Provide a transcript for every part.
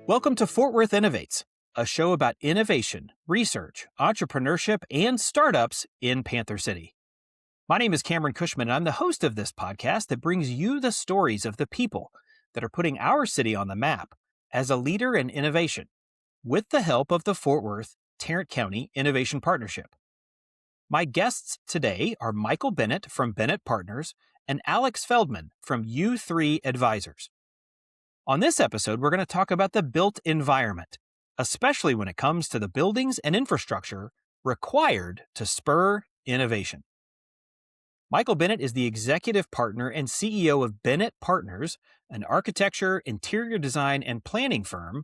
Welcome to Fort Worth Innovates, a show about innovation, research, entrepreneurship, and startups in Panther City. My name is Cameron Cushman, and I'm the host of this podcast that brings you the stories of the people that are putting our city on the map as a leader in innovation, with the help of the Fort Worth Tarrant County Innovation Partnership. My guests today are Michael Bennett from Bennett Partners and Alex Feldman from U3 Advisors. On this episode, we're going to talk about the built environment, especially when it comes to the buildings and infrastructure required to spur innovation. Michael Bennett is the executive partner and CEO of Bennett Partners, an architecture, interior design, and planning firm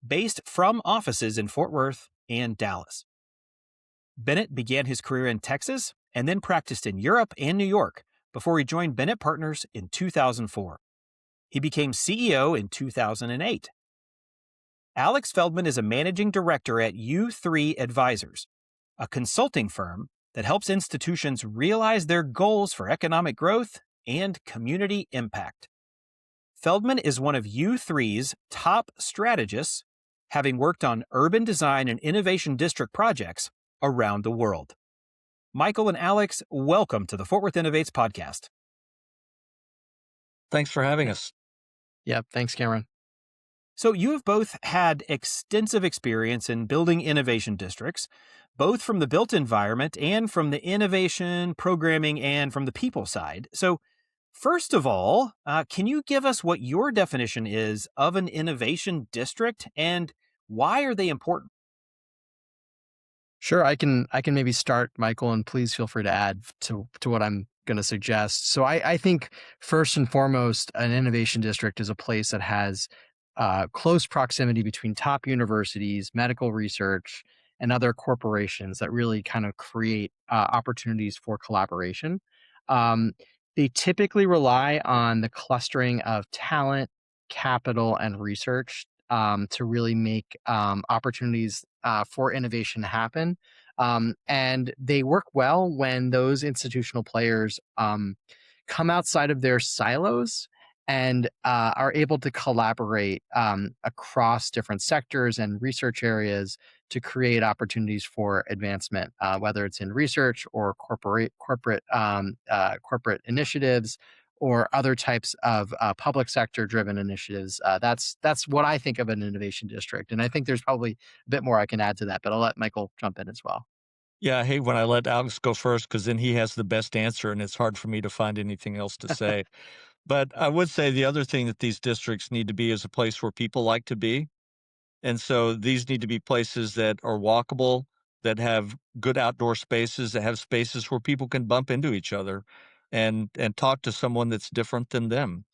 based from offices in Fort Worth and Dallas. Bennett began his career in Texas and then practiced in Europe and New York before he joined Bennett Partners in 2004. He became CEO in 2008. Alex Feldman is a managing director at U3 Advisors, a consulting firm that helps institutions realize their goals for economic growth and community impact. Feldman is one of U3's top strategists, having worked on urban design and innovation district projects around the world. Michael and Alex, welcome to the Fort Worth Innovates podcast. Thanks for having us. Yeah, thanks, Cameron. So you have both had extensive experience in building innovation districts, both from the built environment and from the innovation, programming, and from the people side. So first of all, can you give us what your definition is of an innovation district and why are they important? Sure, I can maybe start, Michael, and please feel free to add to what I'm going to suggest. So I think first and foremost, an innovation district is a place that has close proximity between top universities, medical research, and other corporations that really kind of create opportunities for collaboration. They typically rely on the clustering of talent, capital, and research to really make opportunities for innovation happen. And they work well when those institutional players come outside of their silos and are able to collaborate across different sectors and research areas to create opportunities for advancement, whether it's in research or corporate initiatives or other types of public sector driven initiatives. That's what I think of an innovation district. And I think there's probably a bit more I can add to that, but I'll let Michael jump in as well. Yeah, I hate when I let Alex go first because then he has the best answer and it's hard for me to find anything else to say. But I would say the other thing that these districts need to be is a place where people like to be. And so these need to be places that are walkable, that have good outdoor spaces, that have spaces where people can bump into each other and talk to someone that's different than them.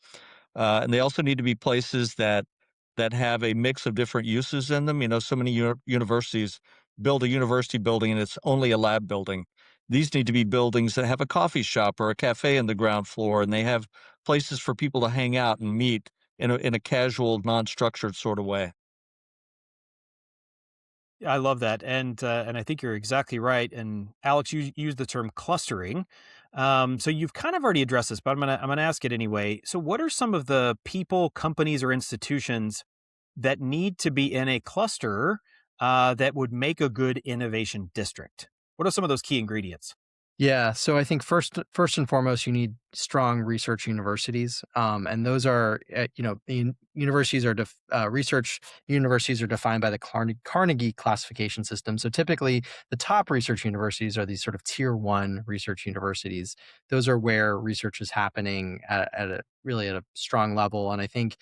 And they also need to be places that have a mix of different uses in them. You know, so many universities build a university building and it's only a lab building. These need to be buildings that have a coffee shop or a cafe in the ground floor, and they have places for people to hang out and meet in a casual, non-structured sort of way. I love that, and I think you're exactly right. And Alex, you used the term clustering. So you've kind of already addressed this, but I'm gonna ask it anyway. So what are some of the people, companies, or institutions that need to be in a cluster that would make a good innovation district? What are some of those key ingredients? Yeah, so I think first and foremost, you need strong research universities, and those are, the universities are research universities are defined by the Carnegie classification system. So typically, the top research universities are these sort of tier one research universities. Those are where research is happening really at a strong level, and I think.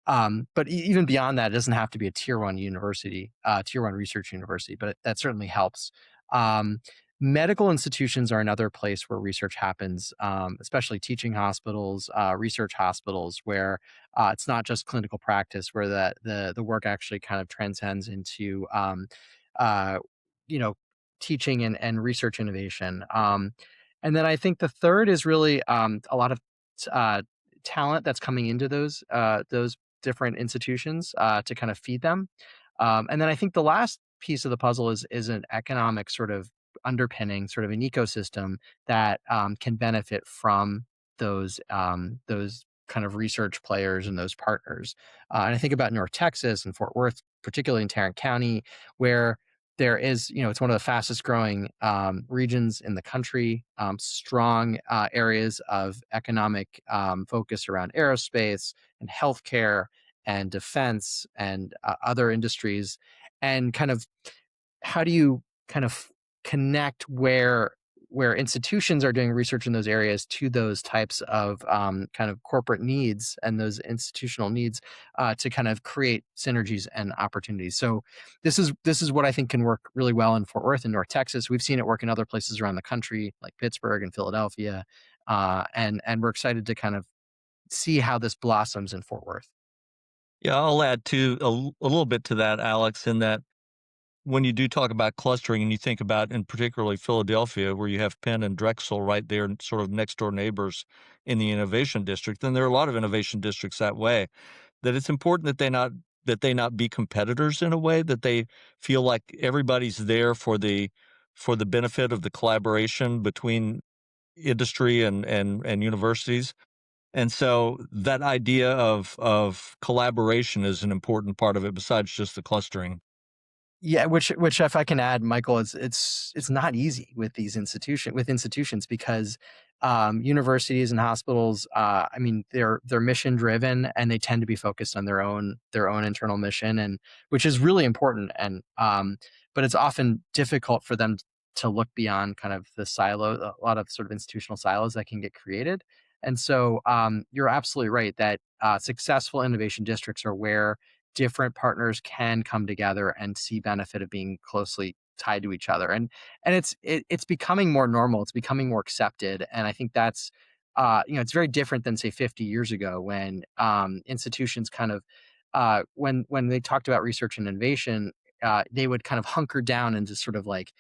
But even beyond that, it doesn't have to be a tier one university, tier one research university, but that certainly helps. Um, Medical institutions are another place where research happens, especially teaching hospitals, research hospitals, where it's not just clinical practice, where the work actually kind of transcends into, uh, you know, teaching and research innovation. And then I think the third is really a lot of uh, talent that's coming into those different institutions to kind of feed them. And then I think the last piece of the puzzle is an economic sort of underpinning, sort of an ecosystem that can benefit from those kind of research players and those partners. And I think about North Texas and Fort Worth, particularly in Tarrant County, where there is, it's one of the fastest growing regions in the country, strong areas of economic focus around aerospace and healthcare and defense and other industries. And kind of how do you kind of connect where institutions are doing research in those areas to those types of kind of corporate needs and those institutional needs to kind of create synergies and opportunities. So this is what I think can work really well in Fort Worth and North Texas. We've seen it work in other places around the country, like Pittsburgh and Philadelphia, and we're excited to kind of see how this blossoms in Fort Worth. Yeah, I'll add to a little bit to that, Alex, in that when you do talk about clustering and you think about, in particularly Philadelphia, where you have Penn and Drexel right there, sort of next door neighbors in the innovation district, and there are a lot of innovation districts that way, that it's important that they not be competitors in a way, that they feel like everybody's there for the benefit of the collaboration between industry and universities. And so that idea of collaboration is an important part of it besides just the clustering. Yeah, which if I can add, Michael, it's not easy with these institutions because universities and hospitals, I mean, they're mission driven and they tend to be focused on their own internal mission, and which is really important. And but it's often difficult for them to look beyond kind of the silo, a lot of sort of institutional silos that can get created. And so you're absolutely right that successful innovation districts are where different partners can come together and see benefit of being closely tied to each other. And it's becoming more normal. It's becoming more accepted. And I think that's it's very different than say 50 years ago when institutions kind of when they talked about research and innovation, they would kind of hunker down into sort of like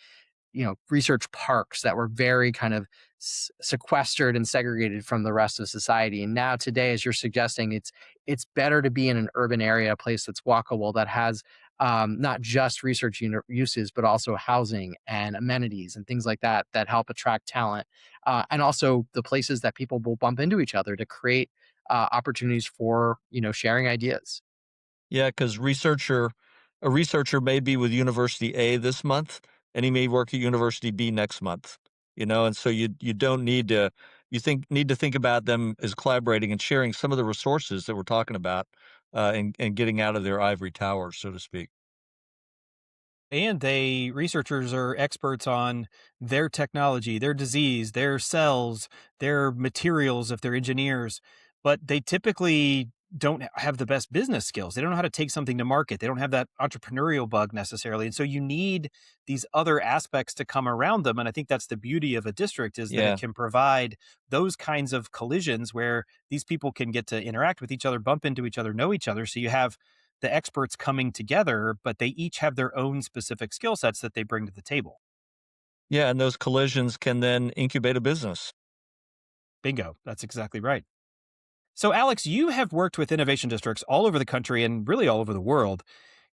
research parks that were very kind of sequestered and segregated from the rest of society. And now today, as you're suggesting, it's better to be in an urban area, a place that's walkable, that has not just research uses, but also housing and amenities and things like that that help attract talent, and also the places that people will bump into each other to create opportunities for sharing ideas. Yeah, because a researcher may be with University A this month, and he may work at University B next month, and so you don't need to need to think about them as collaborating and sharing some of the resources that we're talking about, and getting out of their ivory tower, so to speak. And researchers are experts on their technology, their disease, their cells, their materials if they're engineers, but they typically don't have the best business skills. They don't know how to take something to market. They don't have that entrepreneurial bug necessarily. And so you need these other aspects to come around them. And I think that's the beauty of a district is that it Yeah. can provide those kinds of collisions where these people can get to interact with each other, bump into each other, know each other. So you have the experts coming together, but they each have their own specific skill sets that they bring to the table. Yeah, and those collisions can then incubate a business. Bingo. That's exactly right. So, Alex, you have worked with innovation districts all over the country and really all over the world.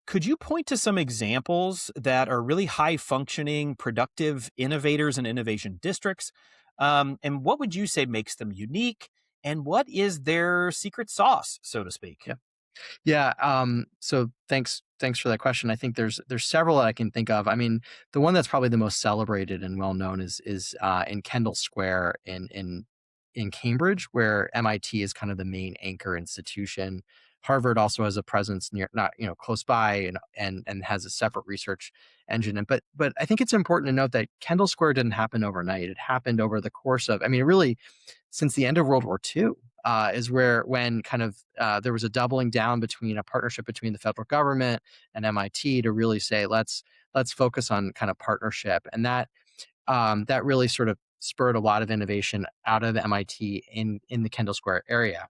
Could you point to some examples that are really high functioning, productive innovators and innovation districts? And what would you say makes them unique? And what is their secret sauce, so to speak? Yeah. Yeah. So thanks for that question. I think there's several that I can think of. I mean, the one that's probably the most celebrated and well known is in Kendall Square in Cambridge, where MIT is kind of the main anchor institution. Harvard also has a presence near, not close by, and has a separate research engine. And but I think it's important to note that Kendall Square didn't happen overnight. It happened over the course of, I mean, really since the end of World War II. Is when kind of there was a doubling down between a partnership between the federal government and MIT to really say let's focus on kind of partnership, and that really sort of spurred a lot of innovation out of MIT in the Kendall Square area.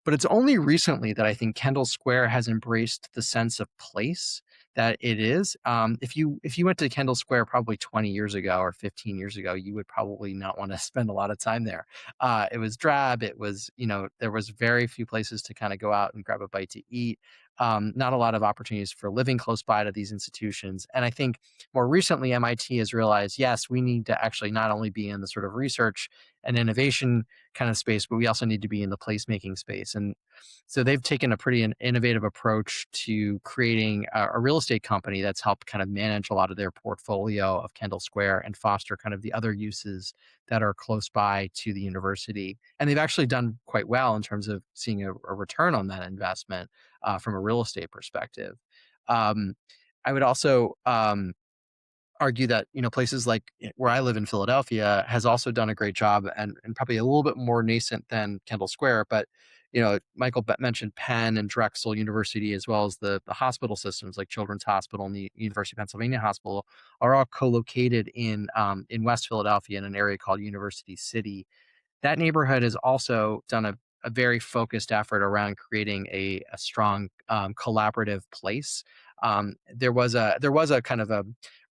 But it's only recently that I think Kendall Square has embraced the sense of place that it is. If you went to Kendall Square probably 20 years ago or 15 years ago, you would probably not want to spend a lot of time there. It was drab. It was, there was very few places to kind of go out and grab a bite to eat. Not a lot of opportunities for living close by to these institutions. And I think more recently, MIT has realized, yes, we need to actually not only be in the sort of research an innovation kind of space, but we also need to be in the placemaking space. And so they've taken a pretty innovative approach to creating a real estate company that's helped kind of manage a lot of their portfolio of Kendall Square and foster kind of the other uses that are close by to the university. And they've actually done quite well in terms of seeing a return on that investment from a real estate perspective. Um, I would also argue that places like where I live in Philadelphia has also done a great job, and probably a little bit more nascent than Kendall Square. But Michael mentioned Penn and Drexel University, as well as the hospital systems like Children's Hospital and the University of Pennsylvania Hospital, are all co-located in West Philadelphia in an area called University City. That neighborhood has also done a very focused effort around creating a strong collaborative place. There was a kind of a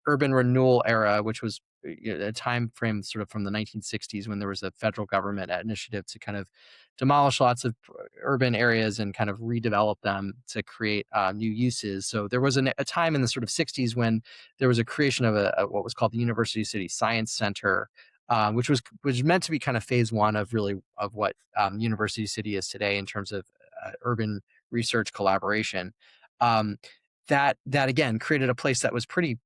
urban renewal era, which was a time frame sort of from the 1960s, when there was a federal government initiative to kind of demolish lots of urban areas and kind of redevelop them to create new uses. So there was a time in the sort of 60s when there was a creation of what was called the University City Science Center, which was meant to be kind of phase one of what University City is today in terms of urban research collaboration. Um, that again created a place that was pretty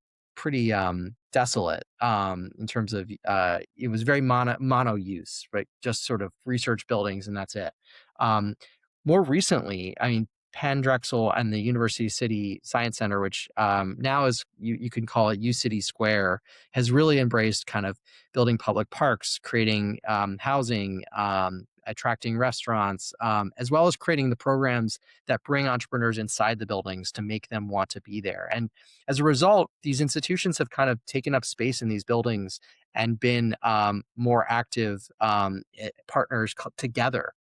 desolate in terms of it was very mono use, right? Just sort of research buildings and that's it. Um, More recently, I mean, Penn, Drexel, and the University City Science Center, which now is you can call it U City Square, has really embraced kind of building public parks, creating housing, attracting restaurants, as well as creating the programs that bring entrepreneurs inside the buildings to make them want to be there. And as a result, these institutions have kind of taken up space in these buildings and been more active partners together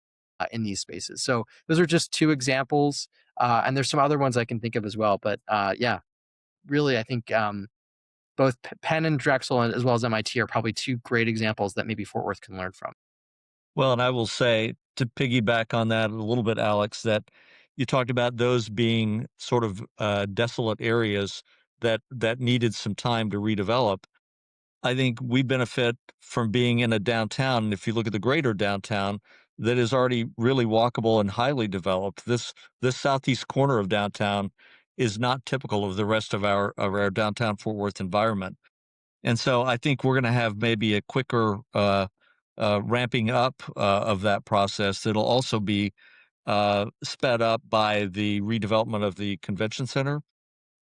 in these spaces. So those are just two examples, and there's some other ones I can think of as well. But yeah, really, I think both Penn and Drexel, as well as MIT, are probably two great examples that maybe Fort Worth can learn from. Well, and I will say, to piggyback on that a little bit, Alex, that you talked about those being sort of desolate areas that needed some time to redevelop. I think we benefit from being in a downtown. And if you look at the greater downtown, that is already really walkable and highly developed. This southeast corner of downtown is not typical of the rest of our downtown Fort Worth environment. And so I think we're going to have maybe a quicker ramping up of that process. It'll also be sped up by the redevelopment of the convention center,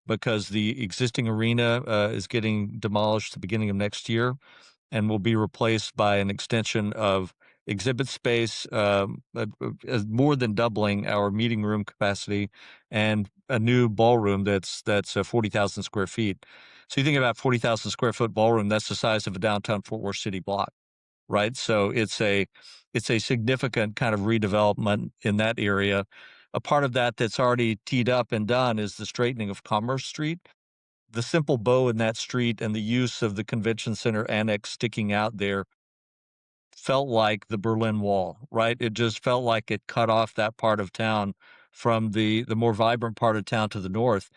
because the existing arena is getting demolished at the beginning of next year and will be replaced by an extension of exhibit space, more than doubling our meeting room capacity, and a new ballroom that's 40,000 square feet. So you think about 40,000 square foot ballroom, that's the size of a downtown Fort Worth City block, right? So it's a significant kind of redevelopment in that area. A part of that that's already teed up and done is the straightening of Commerce Street. The simple bow in that street and the use of the convention center annex sticking out there felt like the Berlin Wall, right? It just felt like it cut off that part of town from the more vibrant part of town to the north.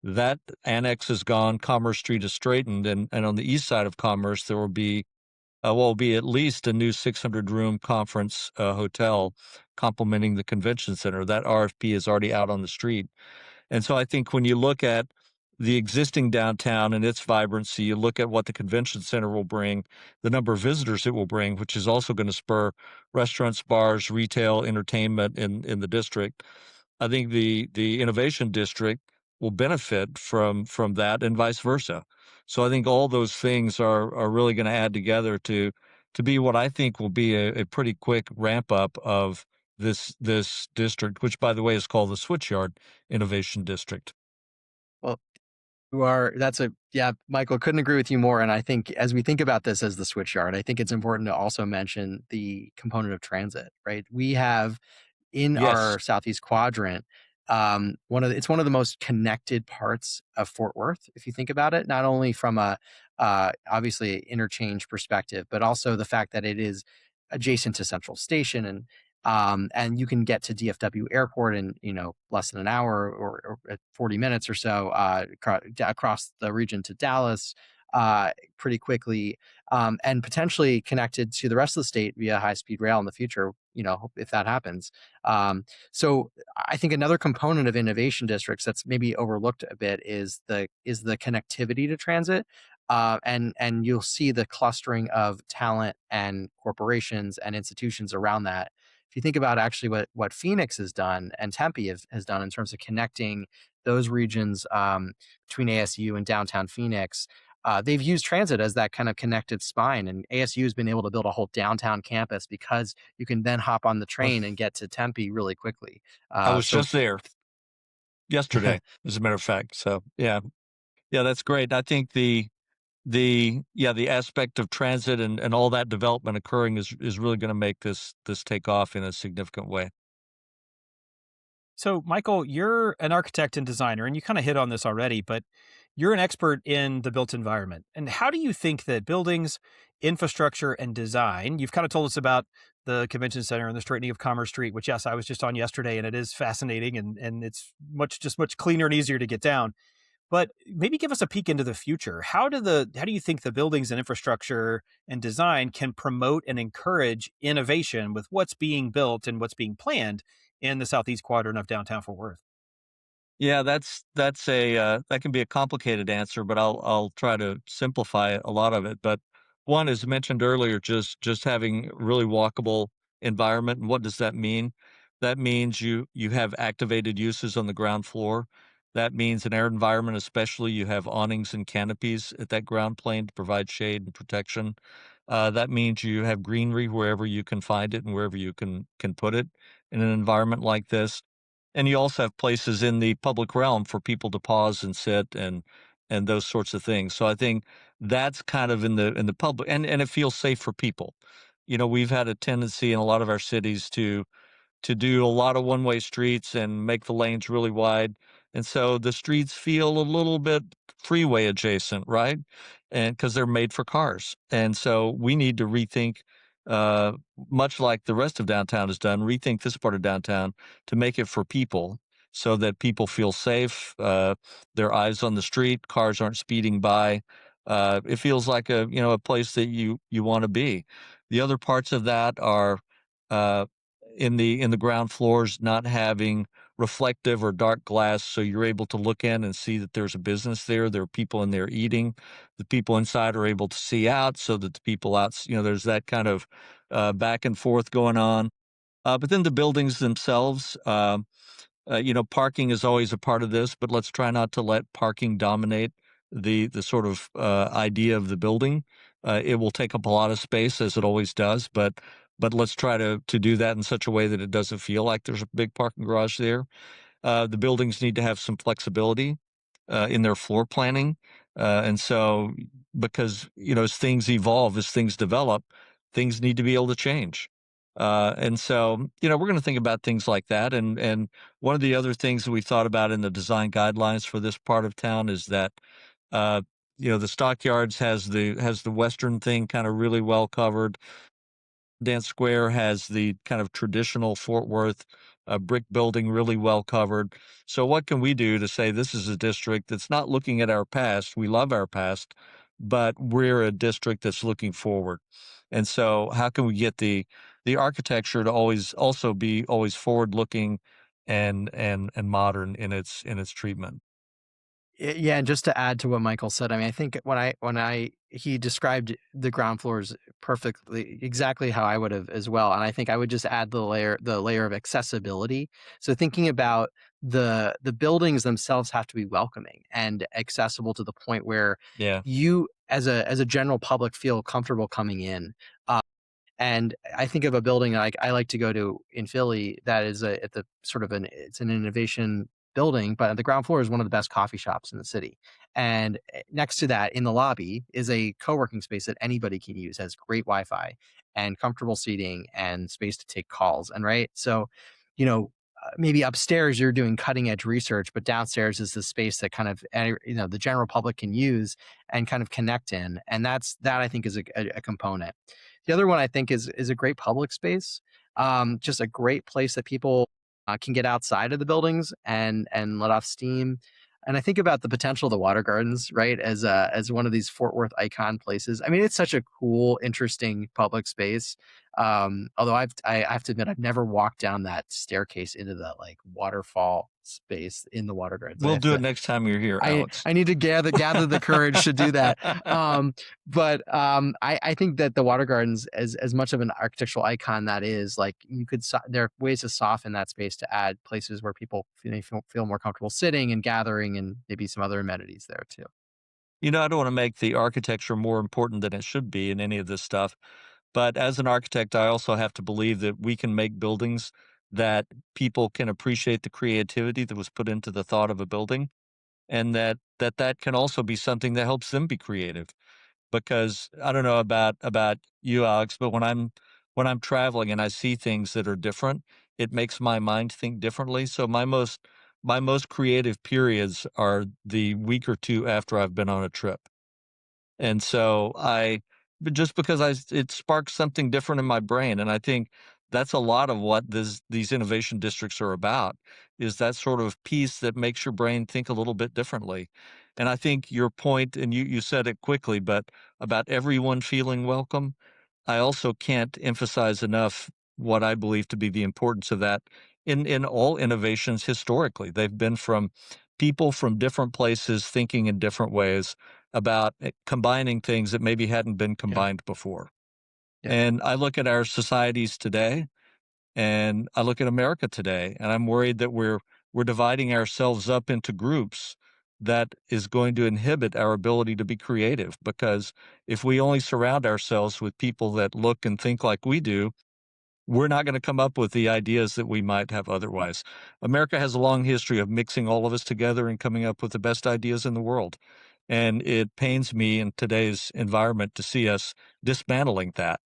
That annex is gone. Commerce Street is straightened, and on the east side of Commerce, there will be at least a new 600-room conference hotel complementing the convention center. That RFP is already out on the street. And so I think when you look at the existing downtown and its vibrancy, you look at what the convention center will bring, the number of visitors it will bring, which is also going to spur restaurants, bars, retail, entertainment in the district. I think the innovation district will benefit from that, and vice versa. So I think all those things are really going to add together to be what I think will be a pretty quick ramp up of this district, which, by the way, is called the Switchyard Innovation District. Well, yeah, Michael, couldn't agree with you more. And I think as we think about this as the switchyard, I think it's important to also mention the component of transit, right? We have in Yes. our southeast quadrant, it's one of the most connected parts of Fort Worth, if you think about it, not only from a obviously interchange perspective, but also the fact that it is adjacent to Central Station, and you can get to DFW Airport in less than an hour or 40 minutes or so across the region to Dallas. pretty quickly, and potentially connected to the rest of the state via high-speed rail in the future, if that happens. So I think another component of innovation districts that's maybe overlooked a bit is the connectivity to transit. And you'll see the clustering of talent and corporations and institutions around that. If you think about actually what Phoenix has done and Tempe has done in terms of connecting those regions, between ASU and downtown Phoenix, they've used transit as that kind of connective spine. And ASU has been able to build a whole downtown campus because you can then hop on the train and get to Tempe really quickly. I was So just there yesterday, as a matter of fact. So yeah, that's great. I think the aspect of transit and all that development occurring is really going to make this take off in a significant way. So, Michael, you're an architect and designer, and you kind of hit on this already, but you're an expert in the built environment. And how do you think that buildings, infrastructure, and design, you've kind of told us about the convention center and the straightening of Commerce Street, which, yes, I was just on yesterday, and it is fascinating and it's much cleaner and easier to get down. But maybe give us a peek into the future. How do you think the buildings and infrastructure and design can promote and encourage innovation with what's being built and what's being planned in the southeast quadrant of downtown Fort Worth? Yeah, that's a that can be a complicated answer, but I'll try to simplify a lot of it. But one, as mentioned earlier, just having really walkable environment. And what does that mean? That means you have activated uses on the ground floor. That means an air environment, especially you have awnings and canopies at that ground plane to provide shade and protection. That means you have greenery wherever you can find it and wherever you can put it in an environment like this. And you also have places in the public realm for people to pause and sit and those sorts of things. So I think that's kind of in the public, and it feels safe for people. We've had a tendency in a lot of our cities to do a lot of one-way streets and make the lanes really wide. And so the streets feel a little bit freeway adjacent, right? And because they're made for cars. And so we need to rethink, uh, much like the rest of downtown has done, rethink this part of downtown to make it for people so that people feel safe. Their eyes on the street, cars aren't speeding by. It feels like a place that you want to be. The other parts of that are, uh, in the ground floors not having reflective or dark glass, so you're able to look in and see that there's a business there. There are people in there eating. The people inside are able to see out, so that the people out, there's that kind of back and forth going on. But then the buildings themselves, parking is always a part of this, but let's try not to let parking dominate the sort of idea of the building. It will take up a lot of space, as it always does, but let's try to do that in such a way that it doesn't feel like there's a big parking garage there. The buildings need to have some flexibility in their floor planning, and so because as things evolve, as things develop, things need to be able to change. And so, we're going to think about things like that. And one of the other things that we thought about in the design guidelines for this part of town is that, uh, the Stockyards has the western thing kind of really well covered. Dance Square has the kind of traditional Fort Worth brick building really well covered. So, what can we do to say this is a district that's not looking at our past? We love our past, but we're a district that's looking forward. And so, how can we get the architecture to always also be always forward looking and modern in its treatment? Yeah, and just to add to what Michael said, I mean, I think when I he described the ground floors perfectly, exactly how I would have as well. And I think I would just add the layer of accessibility. So thinking about the buildings themselves have to be welcoming and accessible to the point where Yeah. you as a general public feel comfortable coming in. And I think of a building I like to go to in Philly that is at the sort of it's an innovation building, but the ground floor is one of the best coffee shops in the city. And next to that in the lobby is a co-working space that anybody can use, has great Wi-Fi and comfortable seating and space to take calls. And right. So, maybe upstairs you're doing cutting edge research, but downstairs is the space that kind of, the general public can use and kind of connect in. And that I think is a component. The other one I think is a great public space, just a great place that people can get outside of the buildings and let off steam. And I think about the potential of the Water Gardens, right, as one of these Fort Worth icon places. I mean, it's such a cool, interesting public space. Although I have to admit, I've never walked down that staircase into that like waterfall space in the Water Gardens. I We'll have do to it next time you're here, Alex. I need to gather the courage to do that. I think that the Water Gardens, as much of an architectural icon that is, like you could there are ways to soften that space to add places where people feel more comfortable sitting and gathering, and maybe some other amenities there too. I don't want to make the architecture more important than it should be in any of this stuff. But as an architect, I also have to believe that we can make buildings that people can appreciate the creativity that was put into the thought of a building, and that can also be something that helps them be creative. Because I don't know about you, Alex, but when I'm traveling and I see things that are different, it makes my mind think differently. So my most creative periods are the week or two after I've been on a trip. And so but just because it sparks something different in my brain, and I think that's a lot of what these innovation districts are about, is that sort of piece that makes your brain think a little bit differently. And I think your point, and you said it quickly, but about everyone feeling welcome, I also can't emphasize enough what I believe to be the importance of that in all innovations historically. They've been from people from different places thinking in different ways about combining things that maybe hadn't been Yeah, combined before. yeah, And I look at our societies today, and I look at America today, and I'm worried that we're dividing ourselves up into groups that is going to inhibit our ability to be creative. Because if we only surround ourselves with people that look and think like we do, we're not going to come up with the ideas that we might have otherwise. America has a long history of mixing all of us together and coming up with the best ideas in the world. And it pains me in today's environment to see us dismantling that.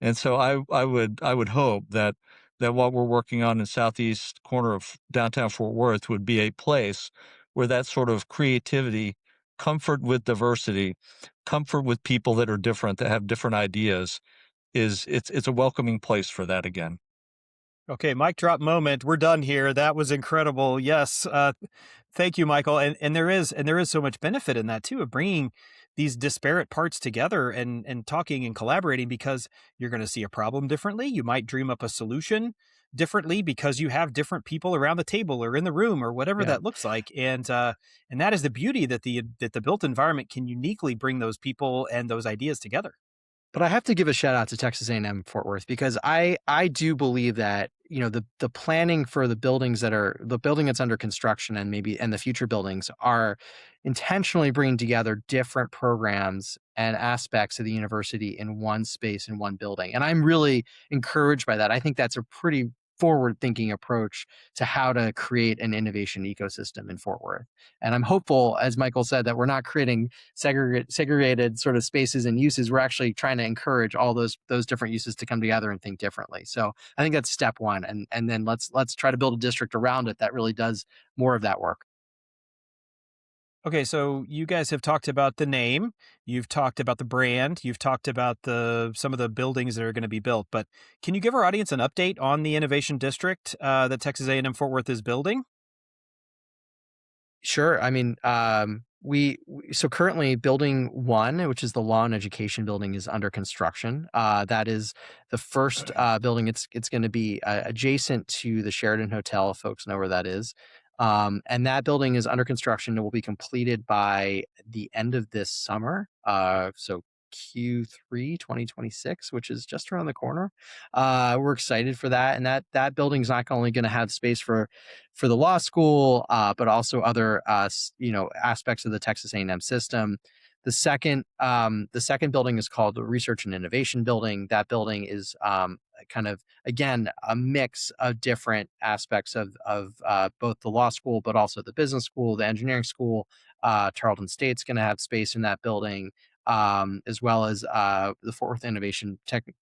And so I would hope that what we're working on in southeast corner of downtown Fort Worth would be a place where that sort of creativity, comfort with diversity, comfort with people that are different, that have different ideas, it's a welcoming place for that again. Okay, mic drop moment. We're done here. That was incredible. Yes, thank you, Michael. And there is so much benefit in that too, of bringing these disparate parts together and talking and collaborating, because you're going to see a problem differently. You might dream up a solution differently because you have different people around the table or in the room or whatever yeah. that looks like. And that is the beauty that the built environment can uniquely bring those people and those ideas together. But I have to give a shout out to Texas A&M Fort Worth, because I do believe that, the planning for the building that's under construction, and the future buildings, are intentionally bringing together different programs and aspects of the university in one space, in one building. And I'm really encouraged by that. I think that's a pretty forward thinking approach to how to create an innovation ecosystem in Fort Worth. And I'm hopeful, as Michael said, that we're not creating segregated sort of spaces and uses. We're actually trying to encourage all those different uses to come together and think differently. So I think that's step one, and then let's try to build a district around it that really does more of that work. Okay, so you guys have talked about the name, you've talked about the brand, you've talked about the some of the buildings that are going to be built, but can you give our audience an update on the Innovation District that Texas A&M Fort Worth is building? Sure. I mean, so currently building one, which is the law and education building, is under construction. That is the first building. It's going to be adjacent to the Sheraton Hotel, if folks know where that is. And that building is under construction. It will be completed by the end of this summer. So Q3 2026, which is just around the corner. We're excited for that, and that building is not only going to have space for the law school, but also other aspects of the Texas A&M system. The second building is called the Research and Innovation Building. That building is kind of, again, a mix of different aspects of both the law school, but also the business school, the engineering school. Tarleton State's going to have space in that building, as well as the Fort Worth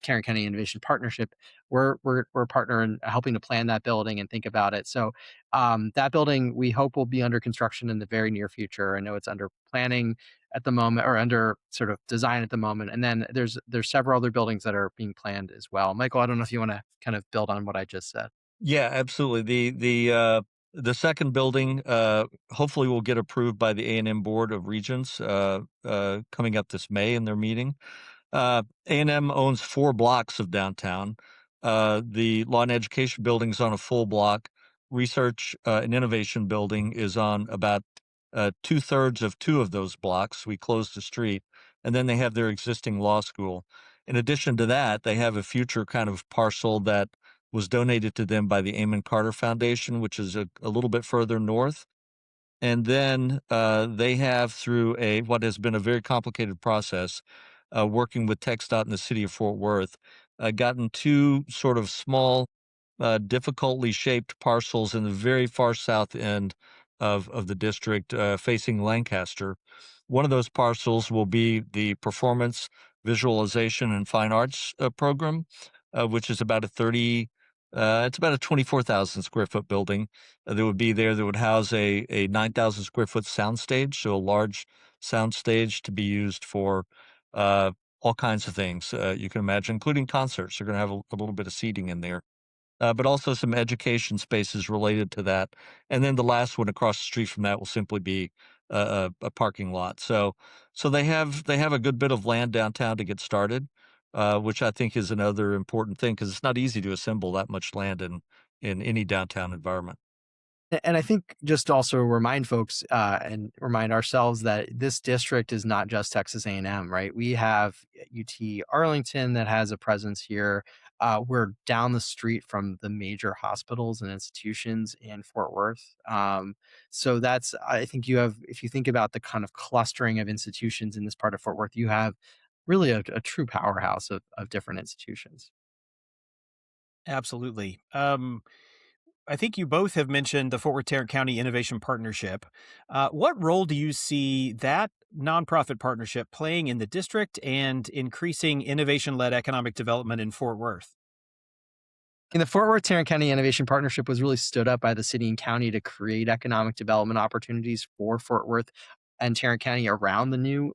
Caron County Innovation Partnership. We're a partner in helping to plan that building and think about it. So that building, we hope, will be under construction in the very near future. I know it's under planning at the moment, or under sort of design at the moment. And then there's several other buildings that are being planned as well. Michael, I don't know if you want to kind of build on what I just said. Yeah, absolutely. The second building, hopefully will get approved by the A&M Board of Regents coming up this May in their meeting. A&M owns 4 blocks of downtown. The Law and Education building is on a full block. Research and Innovation building is on about 2/3 of 2 of those blocks. We closed the street. And then they have their existing law school. In addition to that, they have a future kind of parcel that was donated to them by the Amon Carter Foundation, which is a little bit further north. And then they have, through what has been a very complicated process, working with TxDOT in the city of Fort Worth, gotten 2 sort of small, difficultly shaped parcels in the very far south end of the district, facing Lancaster. One of those parcels will be the Performance, Visualization, and Fine Arts program, which is about it's about a 24,000 square foot building that would be there, that would house a 9,000 square foot soundstage, so a large soundstage to be used for all kinds of things you can imagine, including concerts. They're going to have a little bit of seating in there, but also some education spaces related to that. And then the last one across the street from that will simply be a parking lot. So they have a good bit of land downtown to get started, which I think is another important thing, because it's not easy to assemble that much land in any downtown environment. And I think just also remind folks and remind ourselves that this district is not just Texas A&M, right? We have UT Arlington that has a presence here. We're down the street from the major hospitals and institutions in Fort Worth. So that's, I think you have, if you think about the kind of clustering of institutions in this part of Fort Worth, you have really a true powerhouse of different institutions. Absolutely. I think you both have mentioned the Fort Worth Tarrant County Innovation Partnership. What role do you see that nonprofit partnership playing in the district and increasing innovation-led economic development in Fort Worth? And the Fort Worth Tarrant County Innovation Partnership was really stood up by the city and county to create economic development opportunities for Fort Worth and Tarrant County around the new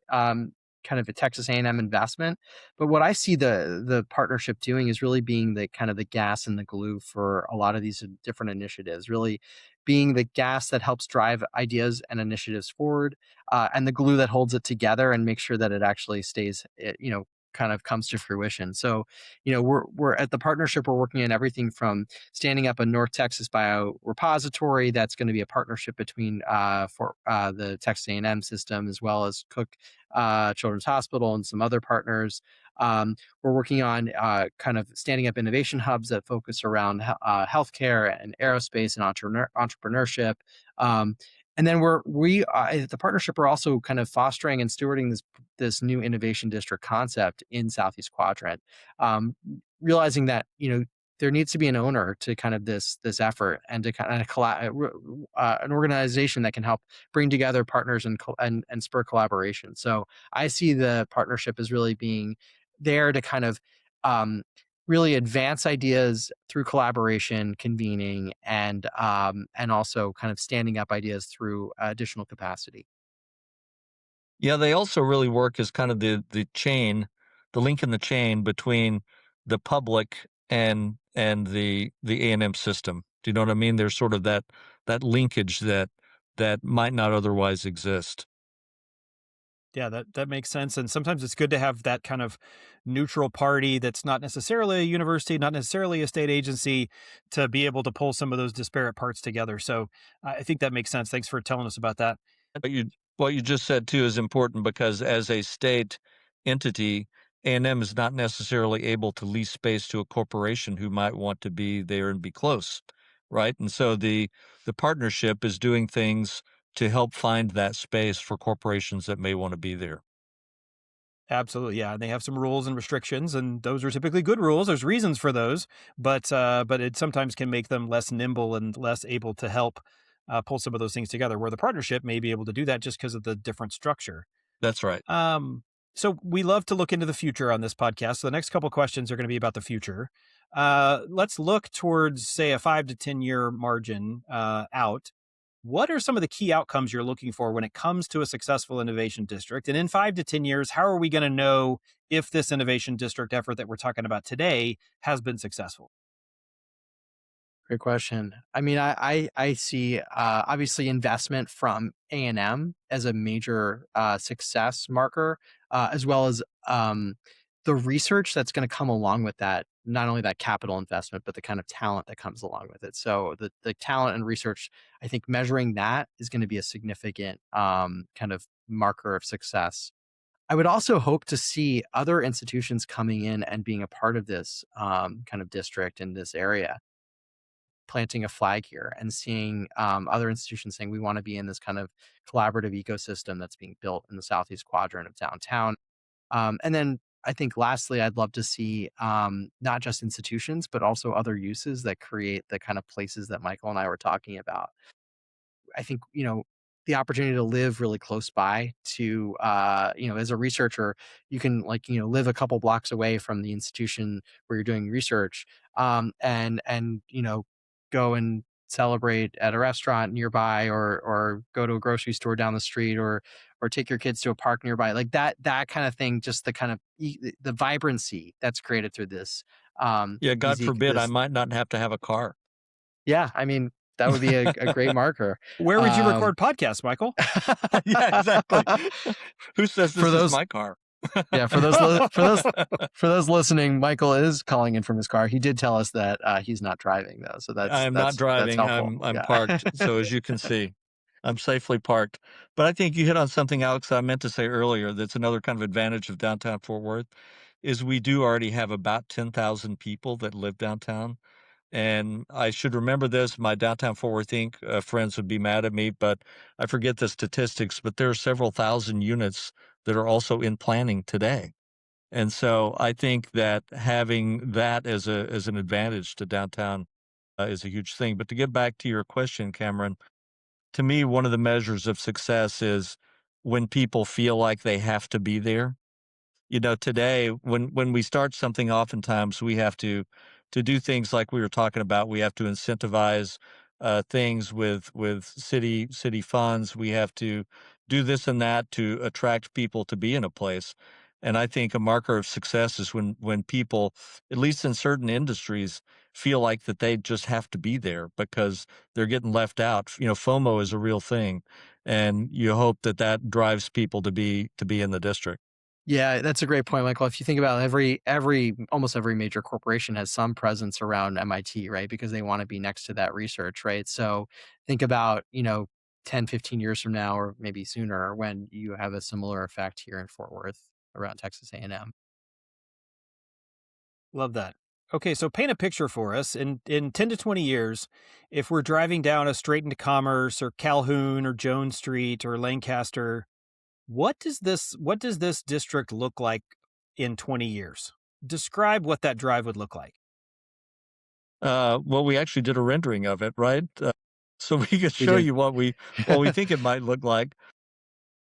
kind of a Texas A&M investment. But what I see the partnership doing is really being the kind of the gas and the glue for a lot of these different initiatives. Really being the gas that helps drive ideas and initiatives forward, and the glue that holds it together and makes sure that it actually stays, kind of comes to fruition. So we're at the partnership, we're working on everything from standing up a North Texas biorepository that's going to be a partnership between for the Texas A&M system, as well as Cook Children's Hospital and some other partners. We're working on kind of standing up innovation hubs that focus around healthcare and aerospace and entrepreneurship. And then we at the partnership are also kind of fostering and stewarding this new innovation district concept in Southeast Quadrant, realizing that there needs to be an owner to kind of this effort, and to kind of an organization that can help bring together partners and spur collaboration. So I see the partnership as really being there to kind of really advance ideas through collaboration, convening, and also kind of standing up ideas through additional capacity. Yeah, they also really work as kind of the link in the chain between the public and the A&M system. Do you know what I mean? There's sort of that linkage that might not otherwise exist. Yeah, that makes sense. And sometimes it's good to have that kind of neutral party that's not necessarily a university, not necessarily a state agency, to be able to pull some of those disparate parts together. So I think that makes sense. Thanks for telling us about that. What you just said too is important, because as a state entity, A&M is not necessarily able to lease space to a corporation who might want to be there and be close, right? And so the partnership is doing things to help find that space for corporations that may want to be there. Absolutely, yeah. And they have some rules and restrictions, and those are typically good rules. There's reasons for those, but it sometimes can make them less nimble and less able to help pull some of those things together. Where the partnership may be able to do that just because of the different structure. That's right. So we love to look into the future on this podcast. So the next couple questions are going to be about the future. Let's look towards, say, a 5 to 10 year margin out. What are some of the key outcomes you're looking for when it comes to a successful innovation district? And in 5 to 10 years, how are we going to know if this innovation district effort that we're talking about today has been successful? Great question. I mean, I see obviously investment from A&M as a major success marker, as well as the research that's going to come along with that. Not only that capital investment, but the kind of talent that comes along with it. So the talent and research, I think measuring that is going to be a significant kind of marker of success. I would also hope to see other institutions coming in and being a part of this kind of district in this area, planting a flag here and seeing other institutions saying we want to be in this kind of collaborative ecosystem that's being built in the southeast quadrant of downtown. And then I think lastly, I'd love to see not just institutions, but also other uses that create the kind of places that Michael and I were talking about. I think, the opportunity to live really close by to, as a researcher, you can live a couple blocks away from the institution where you're doing research, and go and celebrate at a restaurant nearby, or go to a grocery store down the street, or take your kids to a park nearby, like that kind of thing. Just the kind of the vibrancy that's created through this, Yeah, God these forbid I might not have to have a car. yeah, I mean, that would be a great marker. Where would you record podcasts, Michael? Yeah, exactly. Who says For this is those my car? Yeah, for those listening, Michael is calling in from his car. He did tell us that he's not driving though, so I am not that's driving. helpful. I'm Yeah. parked. So as you can see, I'm safely parked. But I think you hit on something, Alex, that I meant to say earlier. That's another kind of advantage of downtown Fort Worth is we do already have about 10,000 people that live downtown. And I should remember this. My downtown Fort Worth Inc. Friends would be mad at me, but I forget the statistics. But there are several thousand units that are also in planning today. And so I think that having that as an advantage to downtown is a huge thing. But to get back to your question, Cameron, to me, one of the measures of success is when people feel like they have to be there. Today, when we start something, oftentimes we have to do things like we were talking about. We have to incentivize things with city funds. We have to do this and that to attract people to be in a place. And I think a marker of success is when people, at least in certain industries, feel like that they just have to be there because they're getting left out. FOMO is a real thing, and you hope that that drives people to be in the district. Yeah, that's a great point, Michael. If you think about almost every major corporation has some presence around MIT, right? Because they want to be next to that research, right? So think about, 10, 15 years from now, or maybe sooner, when you have a similar effect here in Fort Worth around Texas A&M. Love that. Okay, so paint a picture for us. In 10 to 20 years, if we're driving down a straight into Commerce or Calhoun or Jones Street or Lancaster, what does this district look like in 20 years? Describe what that drive would look like. Well, we actually did a rendering of it, right? So we could We show did. you what we think it might look like.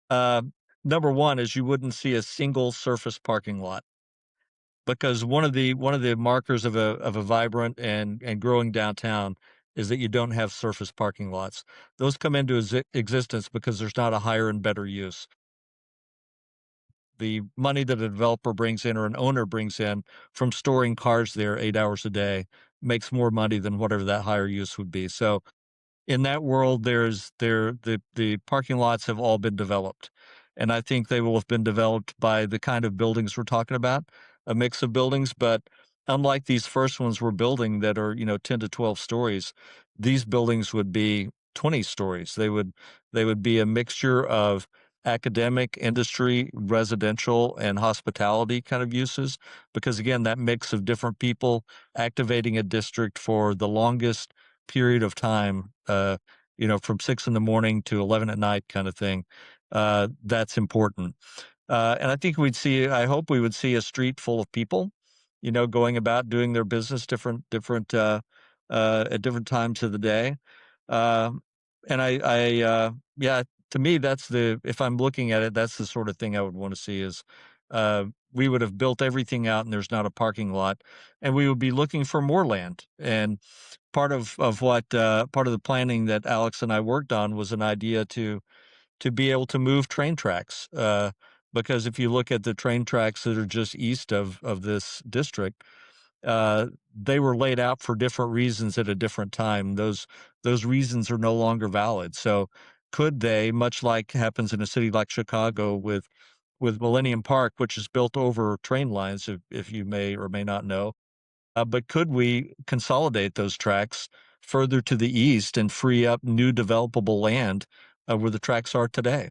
Uh, Number one is you wouldn't see a single surface parking lot because one of the markers of a vibrant and growing downtown is that you don't have surface parking lots. Those come into existence because there's not a higher and better use. The money that a developer brings in or an owner brings in from storing cars there 8 hours a day makes more money than whatever that higher use would be. So in that world, the parking lots have all been developed, and I think they will have been developed by the kind of buildings we're talking about, a mix of buildings. But unlike these first ones we're building that are 10 to 12 stories, these buildings would be 20 stories. They would be a mixture of academic, industry, residential, and hospitality kind of uses. Because again, that mix of different people activating a district for the longest period of time, from 6 in the morning to 11 at night kind of thing. That's important. And I hope we would see a street full of people, going about doing their business at different times of the day. Um, yeah, to me, if I'm looking at it, that's the sort of thing I would want to see is, we would have built everything out and there's not a parking lot, and we would be looking for more land. And part of the planning that Alex and I worked on was an idea to be able to move train tracks. Because if you look at the train tracks that are just east of this district, they were laid out for different reasons at a different time. Those reasons are no longer valid. So could they, much like happens in a city like Chicago with Millennium Park, which is built over train lines, if you may or may not know, but could we consolidate those tracks further to the east and free up new developable land where the tracks are today?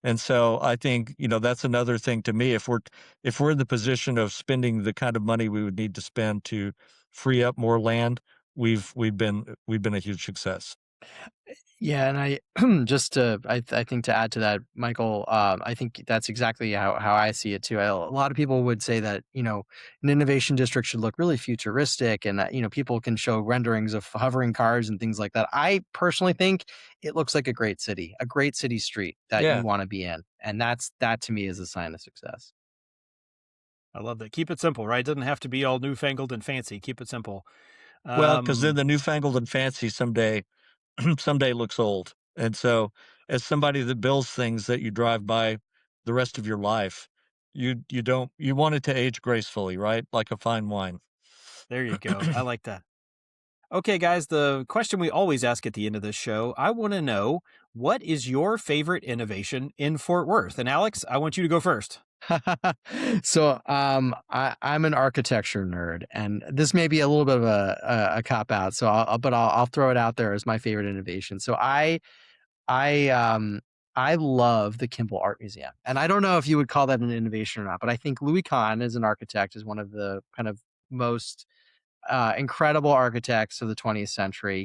And so I think, that's another thing to me. If we're in the position of spending the kind of money we would need to spend to free up more land, we've been a huge success. Yeah, and I I think to add to that, Michael, I think that's exactly how I see it too. A lot of people would say that an innovation district should look really futuristic, and that people can show renderings of hovering cars and things like that. I personally think it looks like a great city street that you Yeah. want to be in, and that to me is a sign of success. I love that. Keep it simple, right? It doesn't have to be all newfangled and fancy. Keep it simple. Well, because then Um, the newfangled and fancy someday looks old. And so, as somebody that builds things that you drive by the rest of your life, you want it to age gracefully, right? Like a fine wine. there you go. I like that. Okay, guys, the question we always ask at the end of this show, I want to know, what is your favorite innovation in Fort Worth? And Alex, I want you to go first. So I'm an architecture nerd, and this may be a little bit of a cop out. So I'll throw it out there as my favorite innovation. So I I love the Kimball Art Museum, and I don't know if you would call that an innovation or not, but I think Louis Kahn as an architect is one of the kind of most incredible architects of the 20th century.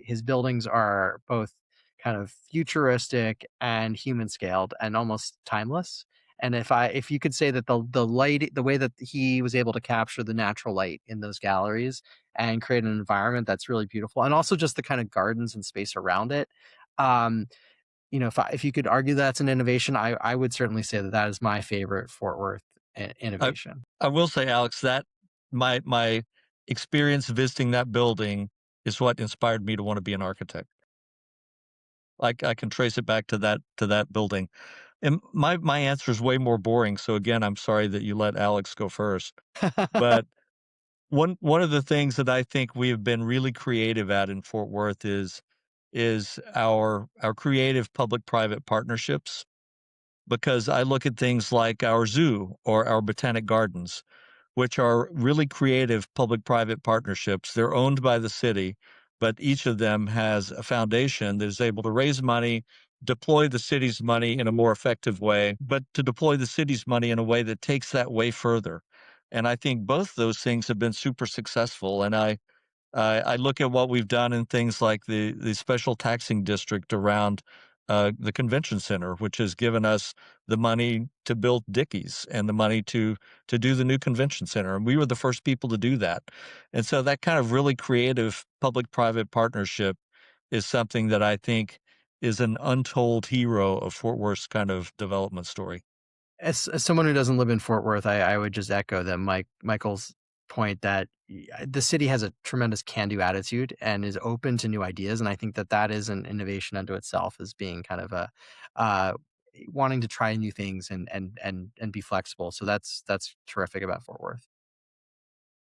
His buildings are both kind of futuristic and human scaled and almost timeless. And if you could say that the light, the way that he was able to capture the natural light in those galleries and create an environment that's really beautiful, and also just the kind of gardens and space around it. Um, if you could argue that's an innovation, I would certainly say that is my favorite Fort Worth I innovation. I will say, Alex, that my experience visiting that building is what inspired me to want to be an architect. Like, I can trace it back to that building. And my answer is way more boring, so again, I'm sorry that you let Alex go first. But one of the things that I think we have been really creative at in Fort Worth is our creative public-private partnerships, because I look at things like our zoo or our botanic gardens, which are really creative public-private partnerships. They're owned by the city, but each of them has a foundation that is able to raise money, deploy the city's money in a more effective way, but to deploy the city's money in a way that takes that way further. And I think both those things have been super successful. And I look at what we've done in things like the special taxing district around the convention center, which has given us the money to build Dickies and the money to do the new convention center. And we were the first people to do that. And so that kind of really creative public-private partnership is something that I think is an untold hero of Fort Worth's kind of development story. As someone who doesn't live in Fort Worth, I would just echo that Michael's point that the city has a tremendous can-do attitude and is open to new ideas, and I think that is an innovation unto itself, as being kind of a uh, wanting to try new things and be flexible. So that's terrific about Fort Worth.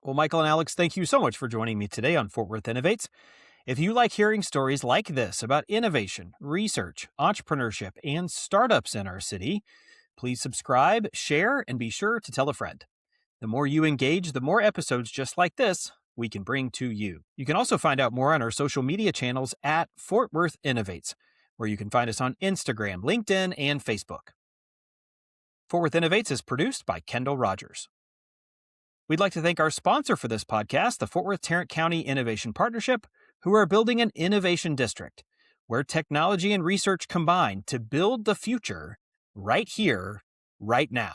Well, Michael and Alex, thank you so much for joining me today on Fort Worth Innovates. If you like hearing stories like this about innovation, research, entrepreneurship, and startups in our city, please subscribe, share, and be sure to tell a friend. The more you engage, the more episodes just like this we can bring to you. You can also find out more on our social media channels at Fort Worth Innovates, where you can find us on Instagram, LinkedIn, and Facebook. Fort Worth Innovates is produced by Kendall Rogers. We'd like to thank our sponsor for this podcast, the Fort Worth Tarrant County Innovation Partnership, who are building an innovation district where technology and research combine to build the future right here, right now.